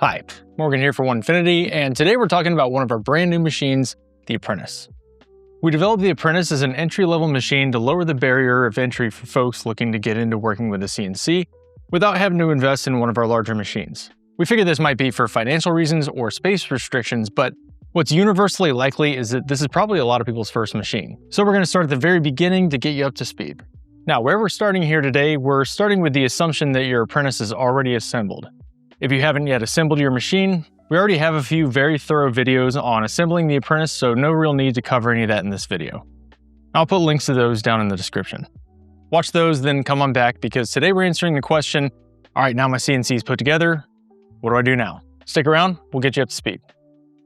Hi, Morgan here for Onefinity, and today we're talking about one of our brand new machines, the Apprentice. We developed the Apprentice as an entry-level machine to lower the barrier of entry for folks looking to get into working with a CNC without having to invest in one of our larger machines. We figured this might be for financial reasons or space restrictions, but what's universally likely is that this is probably a lot of people's first machine. So we're going to start at the very beginning to get you up to speed. Now, where we're starting here today, we're starting with the assumption that your Apprentice is already assembled. If you haven't yet assembled your machine, we already have a few very thorough videos on assembling the Apprentice, so no real need to cover any of that in this video. I'll put links to those down in the description. Watch those, then come on back, because today we're answering the question, all right, now my CNC is put together, what do I do now? Stick around, we'll get you up to speed.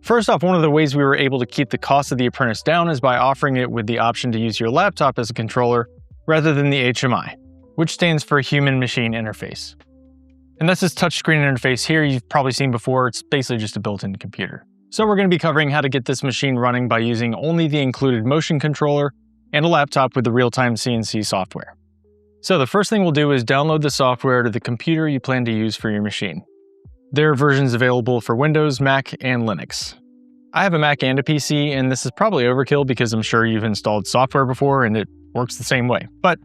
First off, one of the ways we were able to keep the cost of the Apprentice down is by offering it with the option to use your laptop as a controller rather than the HMI, which stands for Human Machine Interface. And that's this touchscreen interface here you've probably seen before. It's basically just a built-in computer. So we're going to be covering how to get this machine running by using only the included motion controller and a laptop with the Realtime CNC software. So the first thing we'll do is download the software to the computer you plan to use for your machine. There are versions available for Windows, Mac, and Linux. I have a Mac and a PC, and this is probably overkill because I'm sure you've installed software before and it works the same way. But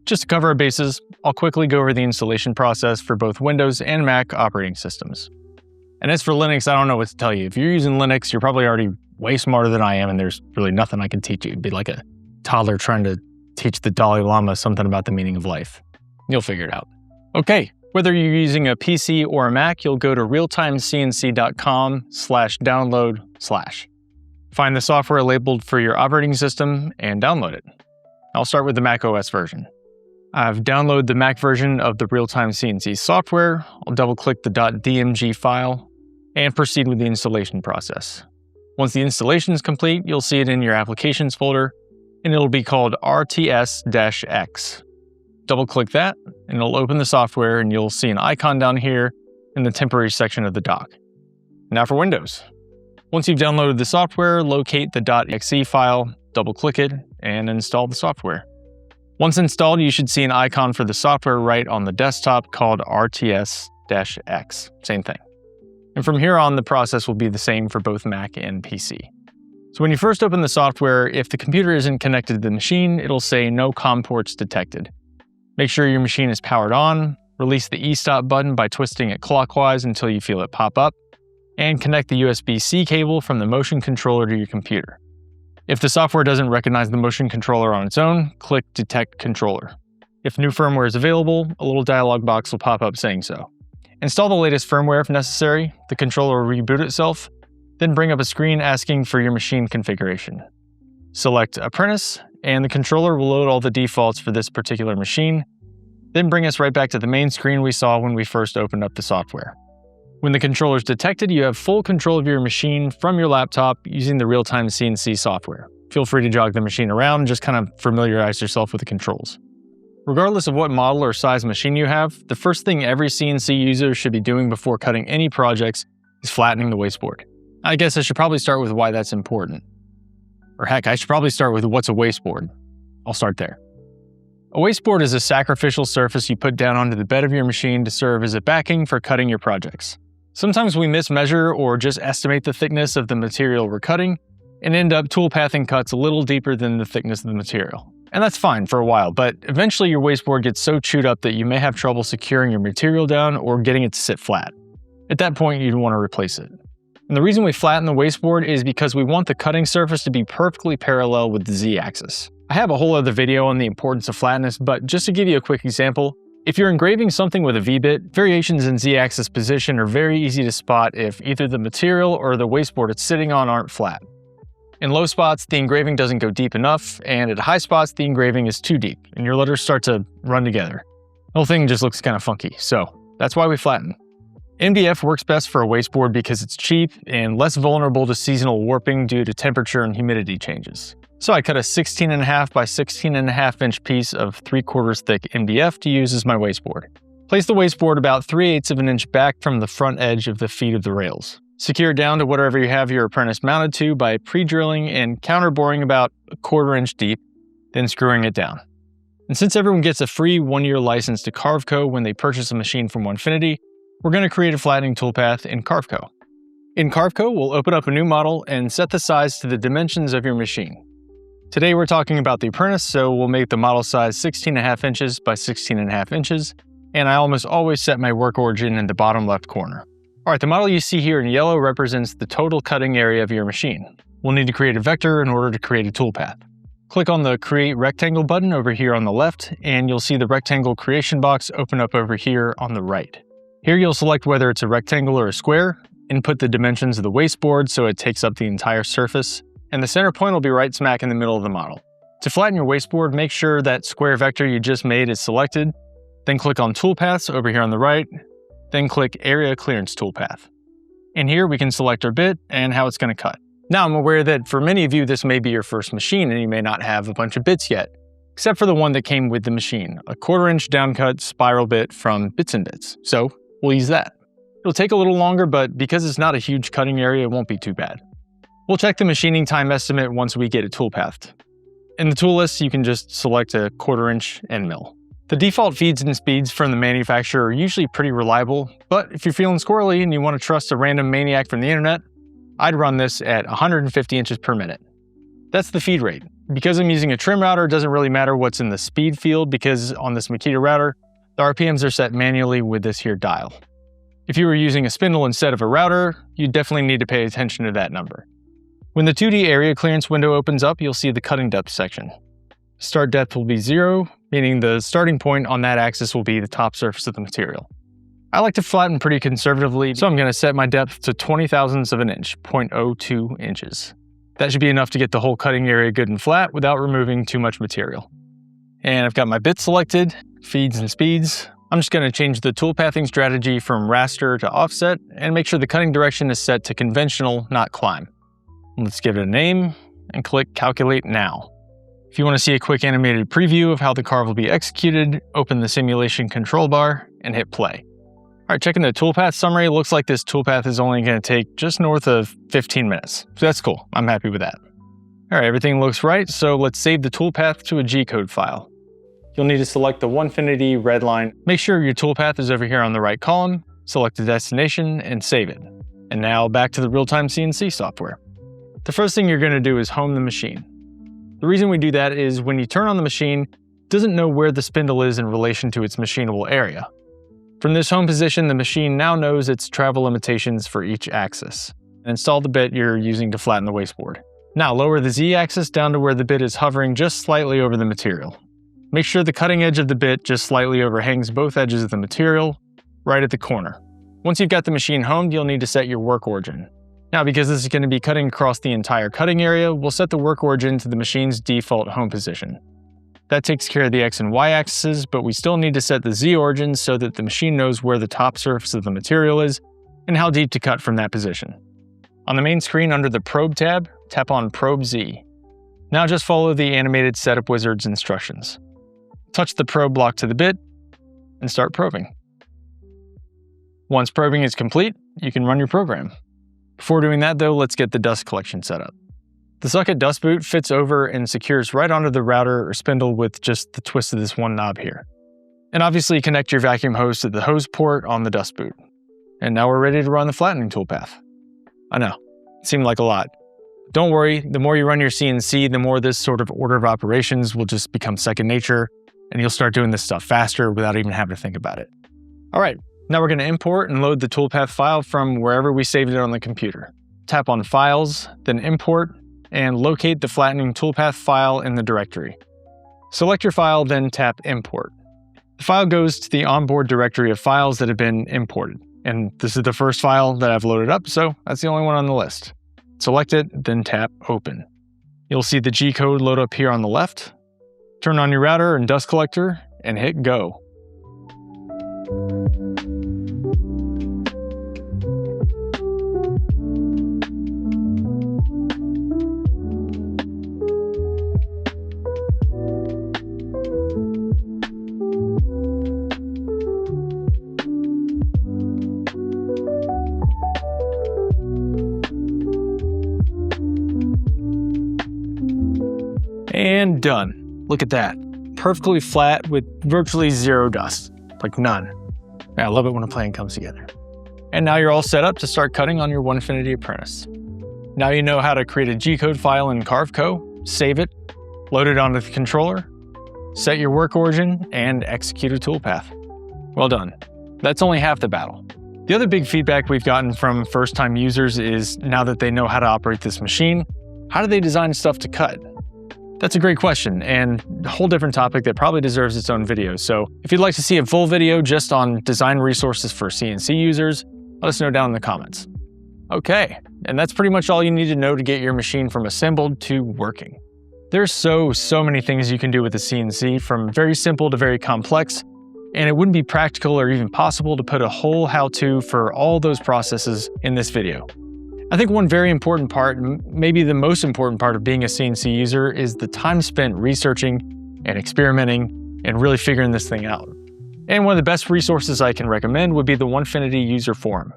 just to cover our bases, I'll quickly go over the installation process for both Windows and Mac operating systems. And as for Linux, I don't know what to tell you. If you're using Linux, you're probably already way smarter than I am, and there's really nothing I can teach you. It'd be like a toddler trying to teach the Dalai Lama something about the meaning of life. You'll figure it out. Okay, whether you're using a PC or a Mac, you'll go to realtimecnc.com/download/. Find the software labeled for your operating system and download it. I'll start with the Mac OS version. I've downloaded the Mac version of the Realtime CNC software. I'll double-click the .dmg file and proceed with the installation process. Once the installation is complete, you'll see it in your Applications folder, and it'll be called RTS-X. Double-click that, and it'll open the software, and you'll see an icon down here in the temporary section of the dock. Now for Windows. Once you've downloaded the software, locate the .exe file, double-click it, and install the software. Once installed, you should see an icon for the software right on the desktop called RTS-X. Same thing. And from here on, the process will be the same for both Mac and PC. So when you first open the software, if the computer isn't connected to the machine, it'll say no COM ports detected. Make sure your machine is powered on, release the e-stop button by twisting it clockwise until you feel it pop up, and connect the USB-C cable from the motion controller to your computer. If the software doesn't recognize the motion controller on its own, click Detect Controller. If new firmware is available, a little dialog box will pop up saying so. Install the latest firmware if necessary, the controller will reboot itself, then bring up a screen asking for your machine configuration. Select Apprentice, and the controller will load all the defaults for this particular machine, then bring us right back to the main screen we saw when we first opened up the software. When the controller is detected, you have full control of your machine from your laptop using the Realtime CNC software. Feel free to jog the machine around and just kind of familiarize yourself with the controls. Regardless of what model or size machine you have, the first thing every CNC user should be doing before cutting any projects is flattening the wasteboard. I guess I should probably start with why that's important. Or heck, I should probably start with what's a wasteboard. I'll start there. A wasteboard is a sacrificial surface you put down onto the bed of your machine to serve as a backing for cutting your projects. Sometimes we mismeasure or just estimate the thickness of the material we're cutting and end up toolpathing cuts a little deeper than the thickness of the material. And that's fine for a while, but eventually your wasteboard gets so chewed up that you may have trouble securing your material down or getting it to sit flat. At that point, you'd want to replace it. And the reason we flatten the wasteboard is because we want the cutting surface to be perfectly parallel with the Z-axis. I have a whole other video on the importance of flatness, but just to give you a quick example, if you're engraving something with a V-bit, variations in Z-axis position are very easy to spot if either the material or the wasteboard it's sitting on aren't flat. In low spots, the engraving doesn't go deep enough, and at high spots, the engraving is too deep, and your letters start to run together. The whole thing just looks kind of funky, so that's why we flatten. MDF works best for a wasteboard because it's cheap and less vulnerable to seasonal warping due to temperature and humidity changes. So I cut a 16.5 by 16.5 inch piece of 3/4 thick MDF to use as my wasteboard. Place the wasteboard about 3/8 of an inch back from the front edge of the feet of the rails. Secure it down to whatever you have your Apprentice mounted to by pre-drilling and counterboring about 1/4 inch deep, then screwing it down. And since everyone gets a free 1-year license to CarveCo when they purchase a machine from Onefinity, We're going to create a flattening toolpath in CarveCo. In CarveCo, we'll open up a new model and set the size to the dimensions of your machine. Today we're talking about the Apprentice, so we'll make the model size 16.5 inches by 16.5 inches, and I almost always set my work origin in the bottom left corner. Alright, the model you see here in yellow represents the total cutting area of your machine. We'll need to create a vector in order to create a toolpath. Click on the Create Rectangle button over here on the left, and you'll see the rectangle creation box open up over here on the right. Here you'll select whether it's a rectangle or a square, input the dimensions of the wasteboard so it takes up the entire surface, and the center point will be right smack in the middle of the model. To flatten your wasteboard, make sure that square vector you just made is selected, then click on Toolpaths over here on the right, then click Area Clearance Toolpath. In here we can select our bit and how it's going to cut. Now I'm aware that for many of you this may be your first machine and you may not have a bunch of bits yet, except for the one that came with the machine, a 1/4 inch downcut spiral bit from Bits and Bits. So we'll use that. It'll take a little longer, but because it's not a huge cutting area, it won't be too bad. We'll check the machining time estimate once we get it toolpathed. In the tool list, you can just select a 1/4 inch end mill. The default feeds and speeds from the manufacturer are usually pretty reliable, but if you're feeling squirrely and you want to trust a random maniac from the internet, I'd run this at 150 inches per minute. That's the feed rate. Because I'm using a trim router, it doesn't really matter what's in the speed field because on this Makita router, the RPMs are set manually with this here dial. If you were using a spindle instead of a router, you definitely need to pay attention to that number. When the 2D area clearance window opens up, you'll see the cutting depth section. Start depth will be 0, meaning the starting point on that axis will be the top surface of the material. I like to flatten pretty conservatively, so I'm going to set my depth to 20 thousandths of an inch, 0.02 inches. That should be enough to get the whole cutting area good and flat without removing too much material. And I've got my bits selected, feeds and speeds. I'm just going to change the toolpathing strategy from raster to offset and make sure the cutting direction is set to conventional, not climb. Let's give it a name and click Calculate Now. If you want to see a quick animated preview of how the carve will be executed, open the simulation control bar and hit play. Alright, checking the toolpath summary, it looks like this toolpath is only going to take just north of 15 minutes. So that's cool, I'm happy with that. Alright, everything looks right, so let's save the toolpath to a G-code file. You'll need to select the Onefinity red line. Make sure your toolpath is over here on the right column, select the destination and save it. And now back to the Realtime CNC software. The first thing you're going to do is home the machine. The reason we do that is when you turn on the machine, it doesn't know where the spindle is in relation to its machinable area. From this home position, the machine now knows its travel limitations for each axis. Install the bit you're using to flatten the wasteboard. Now lower the Z-axis down to where the bit is hovering just slightly over the material. Make sure the cutting edge of the bit just slightly overhangs both edges of the material, right at the corner. Once you've got the machine homed, you'll need to set your work origin. Now, because this is going to be cutting across the entire cutting area, we'll set the work origin to the machine's default home position. That takes care of the X and Y axes, but we still need to set the Z origin so that the machine knows where the top surface of the material is and how deep to cut from that position. On the main screen under the Probe tab, tap on Probe Z. Now just follow the animated setup wizard's instructions. Touch the probe block to the bit and start probing. Once probing is complete, you can run your program. Before doing that though, let's get the dust collection set up. The socket dust boot fits over and secures right onto the router or spindle with just the twist of this one knob here. And obviously connect your vacuum hose to the hose port on the dust boot. And now we're ready to run the flattening toolpath. I know, it seemed like a lot. Don't worry, the more you run your CNC, the more this sort of order of operations will just become second nature, and you'll start doing this stuff faster without even having to think about it. All right. Now we're going to import and load the toolpath file from wherever we saved it on the computer. Tap on Files, then Import, and locate the flattening toolpath file in the directory. Select your file, then tap Import. The file goes to the onboard directory of files that have been imported. And this is the first file that I've loaded up, so that's the only one on the list. Select it, then tap Open. You'll see the G-code load up here on the left. Turn on your router and dust collector, and hit Go. And done. Look at that. Perfectly flat with virtually zero dust. Like none. I love it when a plan comes together. And now you're all set up to start cutting on your Onefinity Apprentice. Now you know how to create a G-code file in CarveCo, save it, load it onto the controller, set your work origin, and execute a toolpath. Well done. That's only half the battle. The other big feedback we've gotten from first-time users is, now that they know how to operate this machine, how do they design stuff to cut? That's a great question, and a whole different topic that probably deserves its own video. So if you'd like to see a full video just on design resources for CNC users, let us know down in the comments. Okay, and that's pretty much all you need to know to get your machine from assembled to working. There's so many things you can do with the CNC, from very simple to very complex, and it wouldn't be practical or even possible to put a whole how-to for all those processes in this video. I think one very important part, maybe the most important part of being a CNC user, is the time spent researching and experimenting and really figuring this thing out. And one of the best resources I can recommend would be the Onefinity user forum.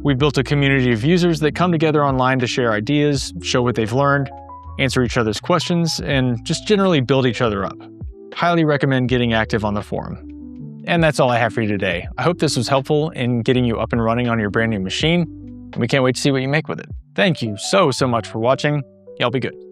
We've built a community of users that come together online to share ideas, show what they've learned, answer each other's questions, and just generally build each other up. Highly recommend getting active on the forum. And that's all I have for you today. I hope this was helpful in getting you up and running on your brand new machine. We can't wait to see what you make with it. Thank you so much for watching. Y'all be good.